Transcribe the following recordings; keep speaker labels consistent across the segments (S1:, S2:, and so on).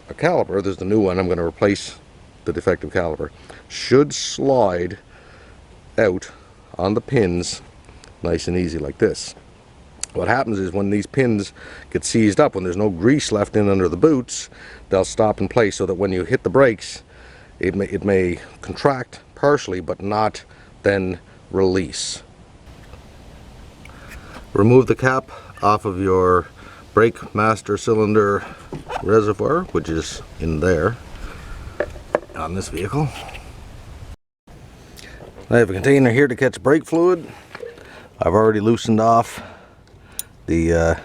S1: a caliper, there's the new one, I'm going to replace the defective caliper, should slide out on the pins nice and easy like this. What happens is when these pins get seized up, when there's no grease left in under the boots, they'll stop in place so that when you hit the brakes, it may contract partially but not then release. Remove the cap off of your brake master cylinder reservoir, which is in there on this vehicle. I have a container here to catch brake fluid. I've already loosened off the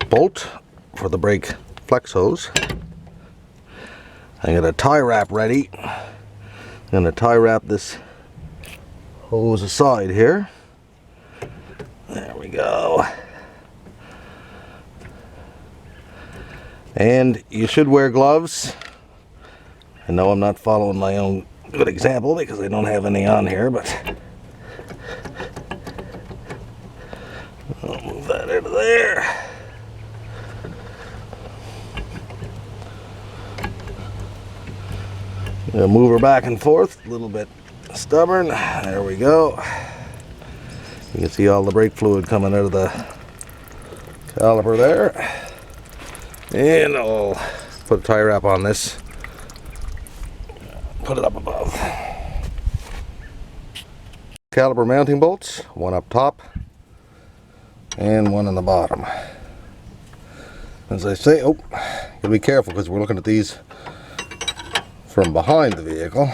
S1: bolt for the brake flex hose. I got a tie wrap ready. I'm going to tie wrap this hose aside here. There we go. And you should wear gloves. I know I'm not following my own good example because I don't have any on here, but I'll move that out of there. Gonna move her back and forth, a little bit stubborn. There we go. You can see all the brake fluid coming out of the caliper there. And I'll put a tie wrap on this. Put it up above. Caliper mounting bolts, one up top and one on the bottom. As I say, oh, you gotta be careful because we're looking at these from behind the vehicle.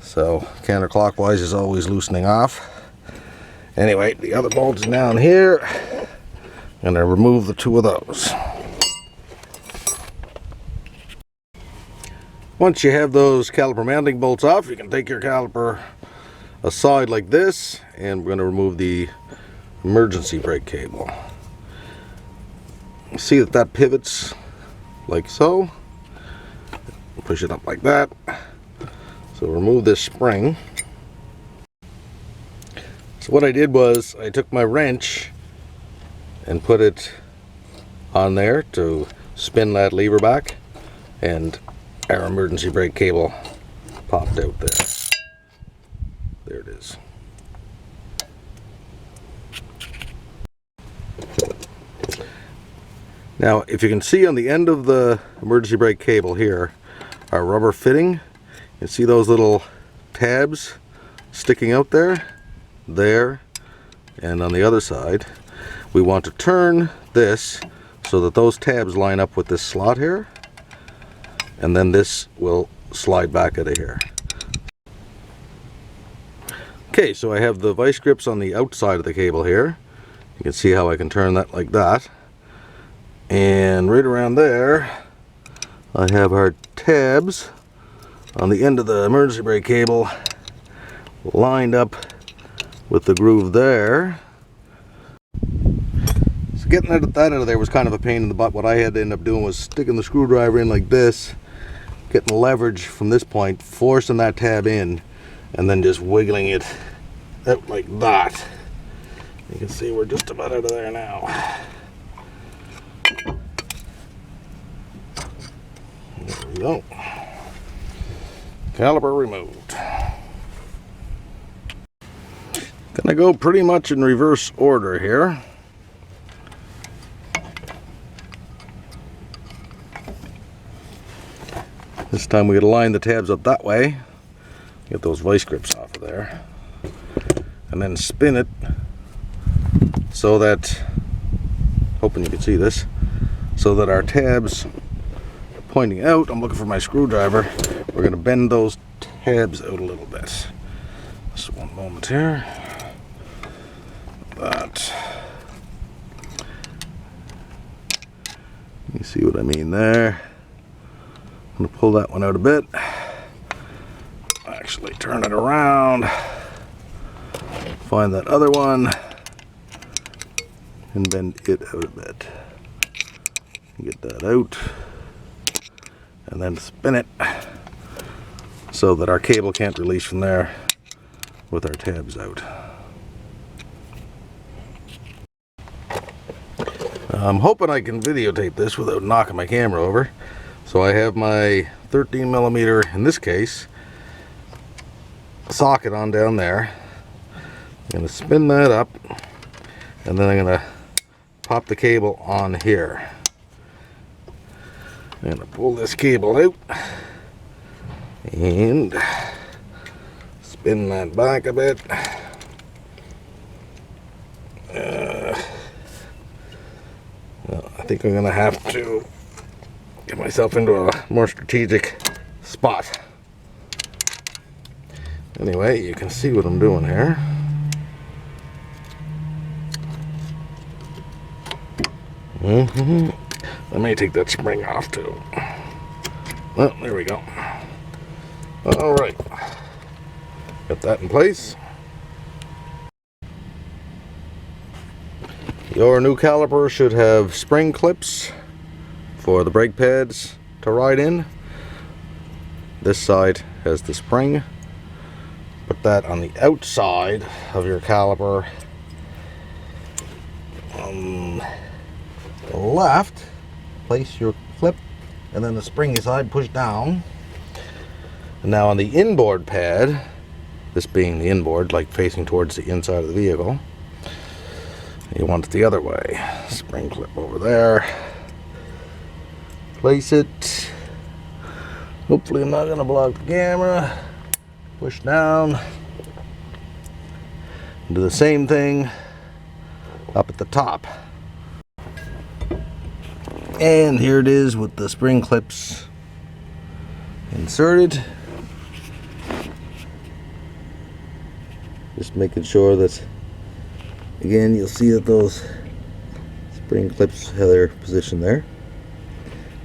S1: So counterclockwise is always loosening off. Anyway, the other bolt's down here. I'm gonna remove the two of those. Once you have those caliper mounting bolts off, you can take your caliper aside like this, and we're going to remove the emergency brake cable. See that pivots like so. Push it up like that. So remove this spring. So what I did was I took my wrench and put it on there to spin that lever back, and our emergency brake cable popped out there. There it is. Now, if you can see on the end of the emergency brake cable here, our rubber fitting, you can see those little tabs sticking out there, and on the other side. We want to turn this so that those tabs line up with this slot here, and then this will slide back out of here. Okay, so I have the vice grips on the outside of the cable here. You can see how I can turn that like that. And right around there, I have our tabs on the end of the emergency brake cable lined up with the groove there. So getting that out of there was kind of a pain in the butt. What I had to end up doing was sticking the screwdriver in like this, getting leverage from this point, forcing that tab in, and then just wiggling it out like that. You can see we're just about out of there now. There we go. Caliper removed. Gonna go pretty much in reverse order here. This time we gotta line the tabs up that way. Get those vice grips off of there. And then spin it so that, hoping you can see this, so that our tabs are pointing out. I'm looking for my screwdriver. We're gonna bend those tabs out a little bit. Just one moment here. That. You see what I mean there? I'm gonna pull that one out a bit. Actually turn it around. Find that other one and bend it out a bit. Get that out and then spin it so that our cable can't release from there with our tabs out. I'm hoping I can videotape this without knocking my camera over, So I have my 13mm, in this case, socket on down there. I'm going to spin that up, and then I'm going to pop the cable on here. I'm going to pull this cable out and spin that back a bit. I think I'm going to have to get myself into a more strategic spot. Anyway, you can see what I'm doing here. I may take that spring off too. Well, there we go. Alright. Got that in place. Your new caliper should have spring clips for the brake pads to ride in. This side has the spring. Put that on the outside of your caliper. On the left, place your clip, and then the springy side push down. And now on the inboard pad, this being the inboard, like facing towards the inside of the vehicle, you want it the other way. Spring clip over there. Place it. Hopefully I'm not going to block the camera. Push down. Do the same thing up at the top. And here it is with the spring clips inserted. Just making sure that, again, you'll see that those spring clips have their position there.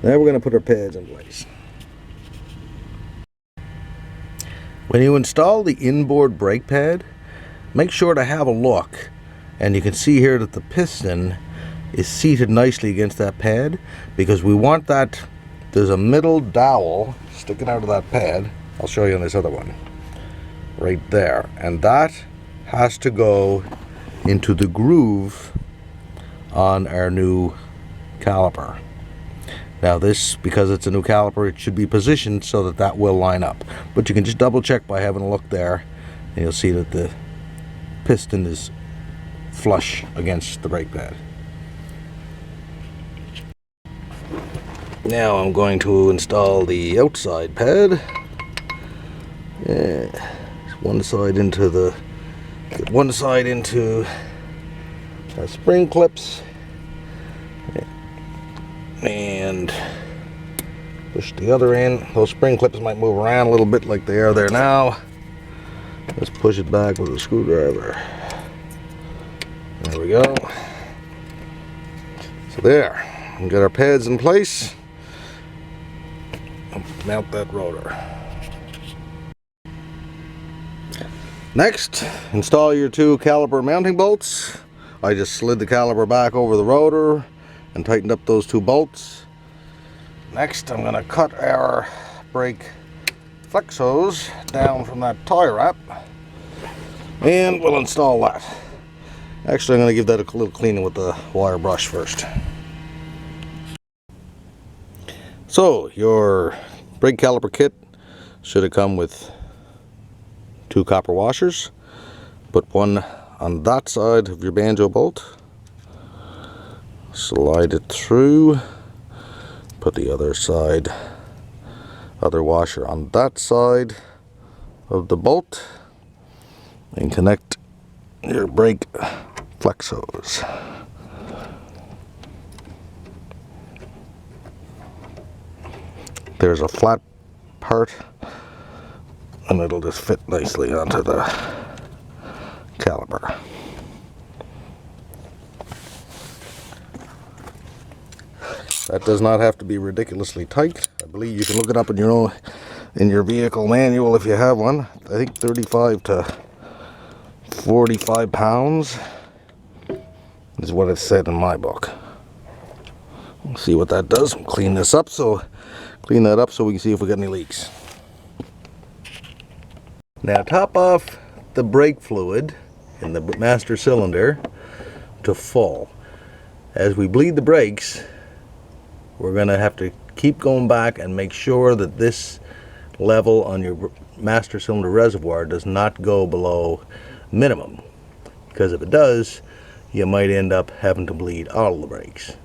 S1: Now we're going to put our pads in place. When you install the inboard brake pad, make sure to have a look. And you can see here that the piston is seated nicely against that pad, because we want that, there's a middle dowel sticking out of that pad. I'll show you on this other one. Right there. And that has to go into the groove on our new caliper. Now this, because it's a new caliper, it should be positioned so that that will line up. But you can just double check by having a look there, and you'll see that the piston is flush against the brake pad. Now I'm going to install the outside pad. Yeah, one side into the spring clips, and push the other in. Those spring clips might move around a little bit like they are there now. Let's push it back with a screwdriver. There we go. So there, we got our pads in place. Mount that rotor. Next, install your two caliper mounting bolts. I just slid the caliper back over the rotor and tightened up those two bolts. Next, I'm going to cut our brake flex hose down from that tie wrap, and we'll install that. Actually, I'm going to give that a little cleaning with the wire brush first. So, your brake caliper kit should have come with two copper washers. Put one on that side of your banjo bolt. Slide it through. Put the other washer on that side of the bolt, and connect your brake flex hose. There's a flat part, and it'll just fit nicely onto the caliper. That does not have to be ridiculously tight. I believe you can look it up in your vehicle manual if you have one. I think 35 to 45 pounds is what it said in my book. We'll see what that does. Clean that up so we can see if we got any leaks. Now top off the brake fluid in the master cylinder to full. As we bleed the brakes, we're going to have to keep going back and make sure that this level on your master cylinder reservoir does not go below minimum, because if it does, you might end up having to bleed all of the brakes.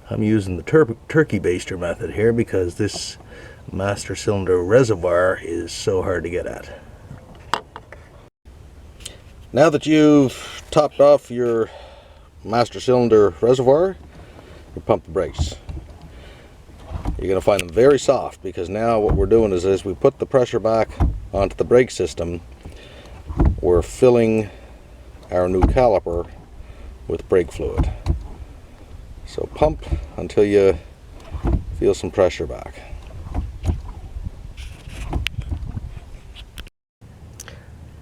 S1: I'm using the turkey baster method here because this master cylinder reservoir is so hard to get at. Now that you've topped off your master cylinder reservoir, you pump the brakes. You're going to find them very soft, because now what we're doing is, as we put the pressure back onto the brake system, we're filling our new caliper with brake fluid. So pump until you feel some pressure back.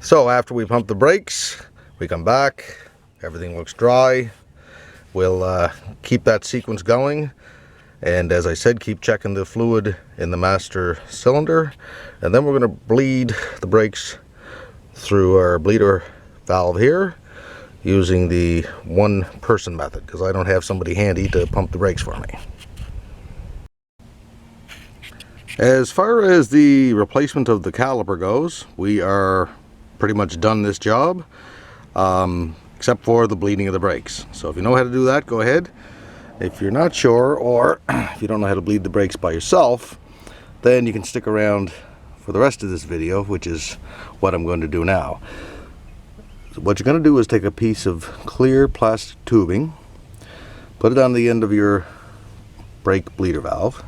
S1: So after we pump the brakes, we come back, everything looks dry. We'll keep that sequence going, and as I said, keep checking the fluid in the master cylinder, and then we're going to bleed the brakes through our bleeder valve here using the one-person method, because I don't have somebody handy to pump the brakes for me. As far as the replacement of the caliper goes, we are pretty much done this job, except for the bleeding of the brakes. So if you know how to do that, go ahead. If you're not sure, or if you don't know how to bleed the brakes by yourself, then you can stick around for the rest of this video, which is what I'm going to do now. So what you're going to do is take a piece of clear plastic tubing, put it on the end of your brake bleeder valve,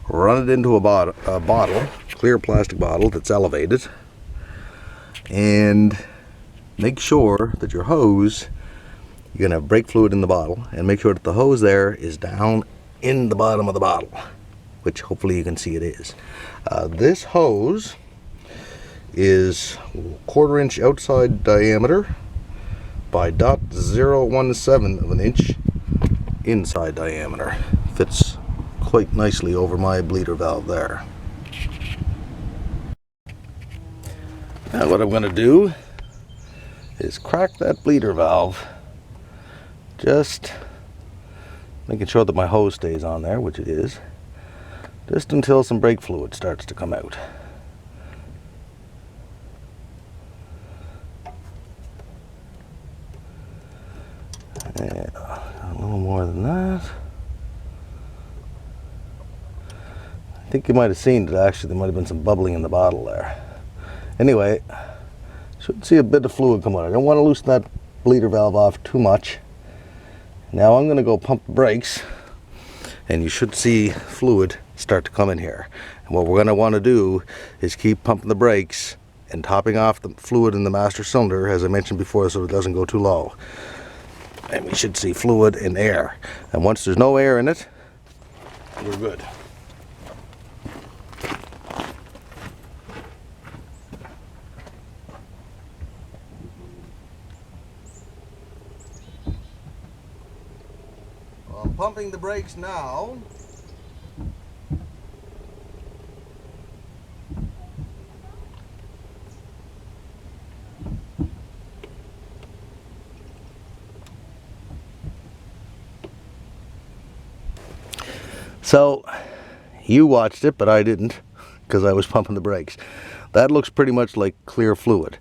S1: run it into a bottle, clear plastic bottle that's elevated, and make sure that your hose, you're going to have brake fluid in the bottle, and make sure that the hose there is down in the bottom of the bottle, which hopefully you can see it is. This hose is 1/4 inch outside diameter by 0.017 of an inch inside diameter. Fits quite nicely over my bleeder valve there. Now what I'm going to do is crack that bleeder valve, just making sure that my hose stays on there, which it is, just until some brake fluid starts to come out. And a little more than that. I think you might have seen that actually there might have been some bubbling in the bottle there. Anyway, should see a bit of fluid come out. I don't want to loosen that bleeder valve off too much. Now I'm going to go pump the brakes, and you should see fluid start to come in here. And what we're going to want to do is keep pumping the brakes and topping off the fluid in the master cylinder, as I mentioned before, so it doesn't go too low. And we should see fluid and air. And once there's no air in it, we're good. I'm pumping the brakes now. So you watched it, but I didn't, because I was pumping the brakes. That looks pretty much like clear fluid.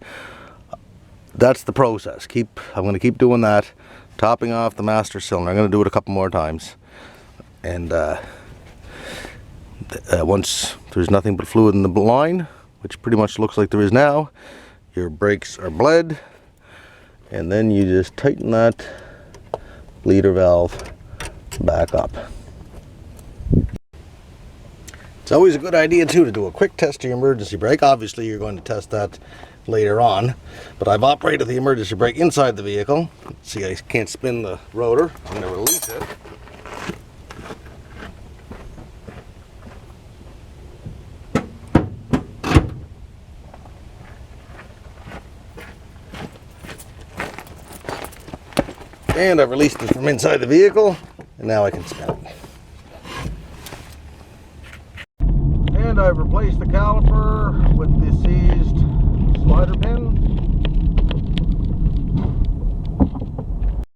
S1: That's the process. I'm going to keep doing that, topping off the master cylinder. I'm going to do it a couple more times, and once there's nothing but fluid in the line, which pretty much looks like there is now, your brakes are bled, and then you just tighten that bleeder valve back up. It's always a good idea too to do a quick test of your emergency brake. Obviously you're going to test that later on, but I've operated the emergency brake inside the vehicle. See, I can't spin the rotor. I'm going to release it. And I've released it from inside the vehicle, and now I can spin it. And I've replaced the caliper with the seized slider pin.